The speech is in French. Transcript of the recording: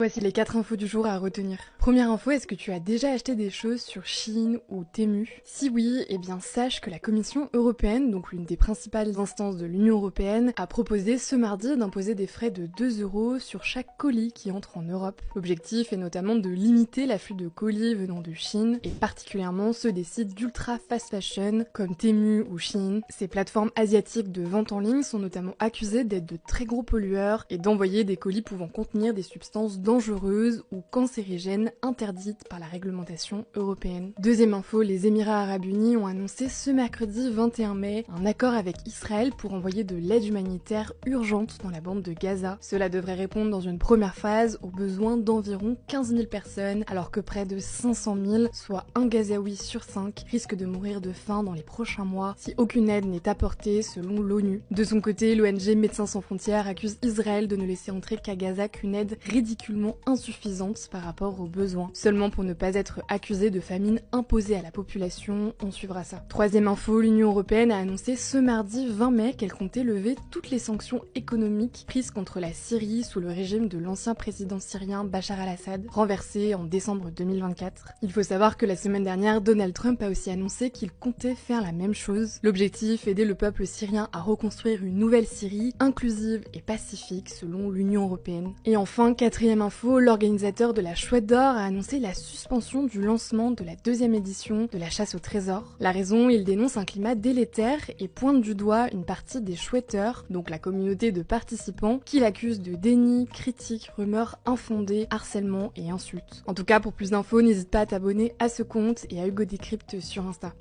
Voici les 4 infos du jour à retenir. Première info, est-ce que tu as déjà acheté des choses sur Shein ou Temu? Si oui, eh bien sache que la Commission européenne, donc l'une des principales instances de l'Union européenne, a proposé ce mardi d'imposer des frais de 2 € sur chaque colis qui entre en Europe. L'objectif est notamment de limiter l'afflux de colis venant de Chine, et particulièrement ceux des sites d'ultra fast fashion comme Temu ou Shein. Ces plateformes asiatiques de vente en ligne sont notamment accusées d'être de très gros pollueurs et d'envoyer des colis pouvant contenir des substances dangereuses ou cancérigènes interdites par la réglementation européenne. Deuxième info, les Émirats Arabes Unis ont annoncé ce mercredi 21 mai un accord avec Israël pour envoyer de l'aide humanitaire urgente dans la bande de Gaza. Cela devrait répondre dans une première phase aux besoins d'environ 15 000 personnes, alors que près de 500 000, soit un Gazaoui sur 5, risquent de mourir de faim dans les prochains mois si aucune aide n'est apportée selon l'ONU. De son côté, l'ONG Médecins sans frontières accuse Israël de ne laisser entrer qu'à Gaza qu'une aide ridiculement insuffisante par rapport aux besoins. Seulement pour ne pas être accusé de famine imposée à la population, on suivra ça. Troisième info, l'Union européenne a annoncé ce mardi 20 mai qu'elle comptait lever toutes les sanctions économiques prises contre la Syrie sous le régime de l'ancien président syrien Bachar al-Assad, renversé en décembre 2024. Il faut savoir que la semaine dernière, Donald Trump a aussi annoncé qu'il comptait faire la même chose. L'objectif, aider le peuple syrien à reconstruire une nouvelle Syrie inclusive et pacifique selon l'Union européenne. Et enfin, quatrième info, l'organisateur de la Chouette d'Or a annoncé la suspension du lancement de la 2e édition de la chasse au trésor. La raison, il dénonce un climat délétère et pointe du doigt une partie des chouetteurs, donc la communauté de participants, qui l'accusent de déni, critiques, rumeurs infondées, harcèlement et insultes. En tout cas, pour plus d'infos, n'hésite pas à t'abonner à ce compte et à Hugo Décrypte sur Insta.